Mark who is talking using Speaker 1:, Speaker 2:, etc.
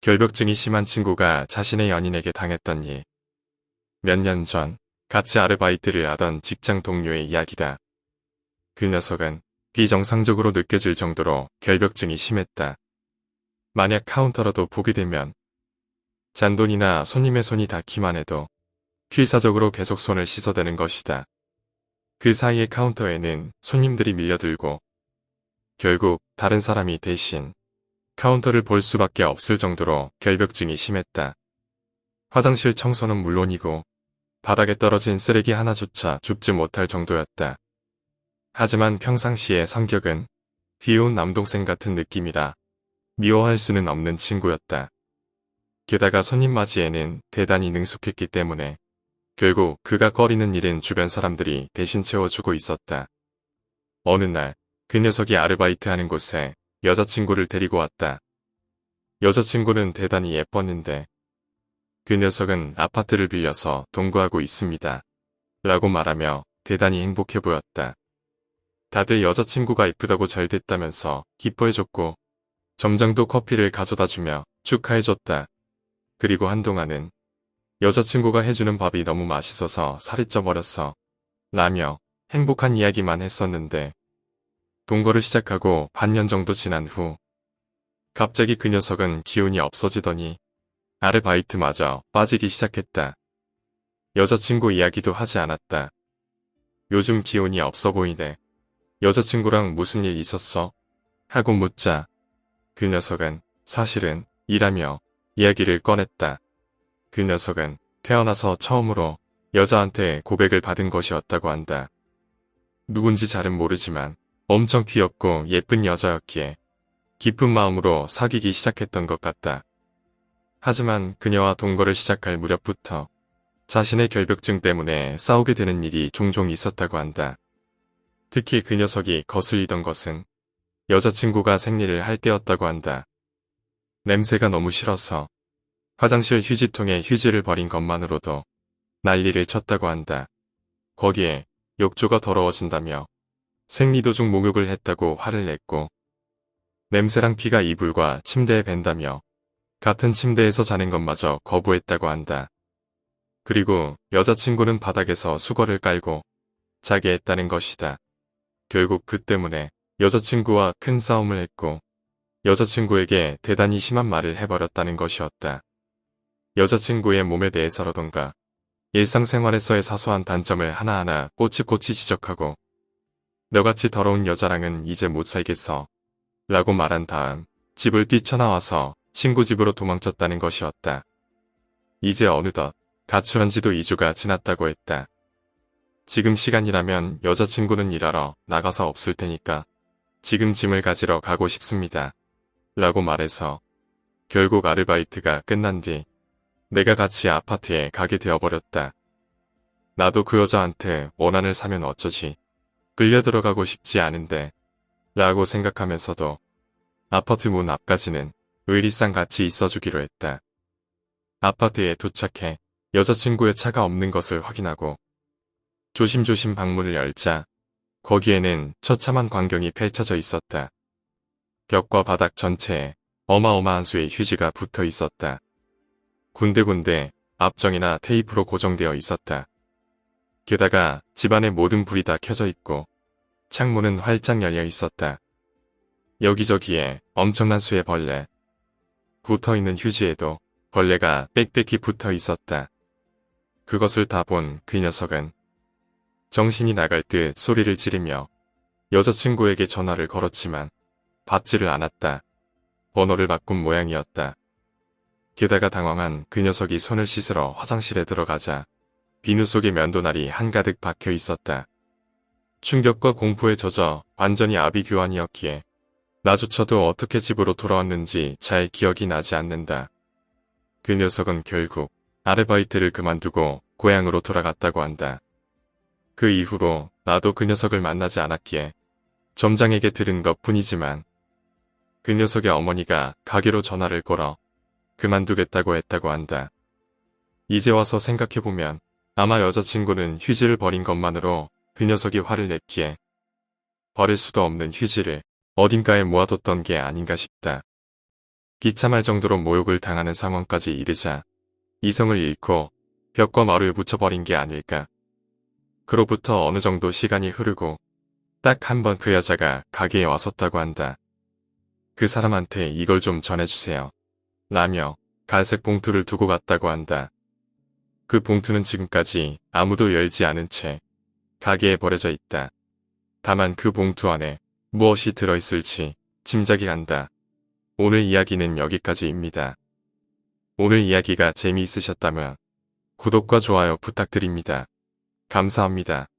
Speaker 1: 결벽증이 심한 친구가 자신의 연인에게 당했던 일. 몇 년 전 같이 아르바이트를 하던 직장 동료의 이야기다. 그 녀석은 비정상적으로 느껴질 정도로 결벽증이 심했다. 만약 카운터라도 보게 되면 잔돈이나 손님의 손이 닿기만 해도 필사적으로 계속 손을 씻어대는 것이다. 그 사이에 카운터에는 손님들이 밀려들고 결국 다른 사람이 대신 카운터를 볼 수밖에 없을 정도로 결벽증이 심했다. 화장실 청소는 물론이고 바닥에 떨어진 쓰레기 하나조차 줍지 못할 정도였다. 하지만 평상시의 성격은 귀여운 남동생 같은 느낌이라 미워할 수는 없는 친구였다. 게다가 손님 맞이에는 대단히 능숙했기 때문에 결국 그가 꺼리는 일은 주변 사람들이 대신 채워주고 있었다. 어느 날 그 녀석이 아르바이트하는 곳에 여자친구를 데리고 왔다. 여자친구는 대단히 예뻤는데 그 녀석은 아파트를 빌려서 동거하고 있습니다. 라고 말하며 대단히 행복해 보였다. 다들 여자친구가 이쁘다고 잘 됐다면서 기뻐해줬고 점장도 커피를 가져다주며 축하해줬다. 그리고 한동안은 여자친구가 해주는 밥이 너무 맛있어서 살이 쪄버렸어. 라며 행복한 이야기만 했었는데 동거를 시작하고 반년 정도 지난 후 갑자기 그 녀석은 기운이 없어지더니 아르바이트마저 빠지기 시작했다. 여자친구 이야기도 하지 않았다. 요즘 기운이 없어 보이네. 여자친구랑 무슨 일 있었어? 하고 묻자 그 녀석은 사실은 일하며 이야기를 꺼냈다. 그 녀석은 태어나서 처음으로 여자한테 고백을 받은 것이었다고 한다. 누군지 잘은 모르지만 엄청 귀엽고 예쁜 여자였기에 기쁜 마음으로 사귀기 시작했던 것 같다. 하지만 그녀와 동거를 시작할 무렵부터 자신의 결벽증 때문에 싸우게 되는 일이 종종 있었다고 한다. 특히 그 녀석이 거슬리던 것은 여자친구가 생리를 할 때였다고 한다. 냄새가 너무 싫어서 화장실 휴지통에 휴지를 버린 것만으로도 난리를 쳤다고 한다. 거기에 욕조가 더러워진다며 생리 도중 목욕을 했다고 화를 냈고 냄새랑 피가 이불과 침대에 밴다며 같은 침대에서 자는 것마저 거부했다고 한다. 그리고 여자친구는 바닥에서 수건을 깔고 자게 했다는 것이다. 결국 그 때문에 여자친구와 큰 싸움을 했고 여자친구에게 대단히 심한 말을 해버렸다는 것이었다. 여자친구의 몸에 대해서라던가 일상생활에서의 사소한 단점을 하나하나 꼬치꼬치 지적하고 너같이 더러운 여자랑은 이제 못 살겠어 라고 말한 다음 집을 뛰쳐나와서 친구 집으로 도망쳤다는 것이었다. 이제 어느덧 가출한 지도 2주가 지났다고 했다. 지금 시간이라면 여자친구는 일하러 나가서 없을 테니까 지금 짐을 가지러 가고 싶습니다. 라고 말해서 결국 아르바이트가 끝난 뒤 내가 같이 아파트에 가게 되어버렸다. 나도 그 여자한테 원한을 사면 어쩌지. 끌려 들어가고 싶지 않은데 라고 생각하면서도 아파트 문 앞까지는 의리상 같이 있어주기로 했다. 아파트에 도착해 여자친구의 차가 없는 것을 확인하고 조심조심 방문을 열자 거기에는 처참한 광경이 펼쳐져 있었다. 벽과 바닥 전체에 어마어마한 수의 휴지가 붙어 있었다. 군데군데 압정이나 테이프로 고정되어 있었다. 게다가 집안의 모든 불이 다 켜져 있고 창문은 활짝 열려 있었다. 여기저기에 엄청난 수의 벌레. 붙어있는 휴지에도 벌레가 빽빽히 붙어 있었다. 그것을 다 본 그 녀석은 정신이 나갈 듯 소리를 지르며 여자친구에게 전화를 걸었지만 받지를 않았다. 번호를 바꾼 모양이었다. 게다가 당황한 그 녀석이 손을 씻으러 화장실에 들어가자 비누 속에 면도날이 한가득 박혀 있었다. 충격과 공포에 젖어 완전히 아비규환이었기에 나조차도 어떻게 집으로 돌아왔는지 잘 기억이 나지 않는다. 그 녀석은 결국 아르바이트를 그만두고 고향으로 돌아갔다고 한다. 그 이후로 나도 그 녀석을 만나지 않았기에 점장에게 들은 것 뿐이지만 그 녀석의 어머니가 가게로 전화를 걸어 그만두겠다고 했다고 한다. 이제 와서 생각해보면 아마 여자친구는 휴지를 버린 것만으로 그 녀석이 화를 냈기에 버릴 수도 없는 휴지를 어딘가에 모아뒀던 게 아닌가 싶다. 비참할 정도로 모욕을 당하는 상황까지 이르자 이성을 잃고 벽과 마루에 묻혀버린 게 아닐까. 그로부터 어느 정도 시간이 흐르고 딱 한 번 그 여자가 가게에 왔었다고 한다. 그 사람한테 이걸 좀 전해주세요. 라며 갈색 봉투를 두고 갔다고 한다. 그 봉투는 지금까지 아무도 열지 않은 채 가게에 버려져 있다. 다만 그 봉투 안에 무엇이 들어있을지 짐작이 간다. 오늘 이야기는 여기까지입니다. 오늘 이야기가 재미있으셨다면 구독과 좋아요 부탁드립니다. 감사합니다.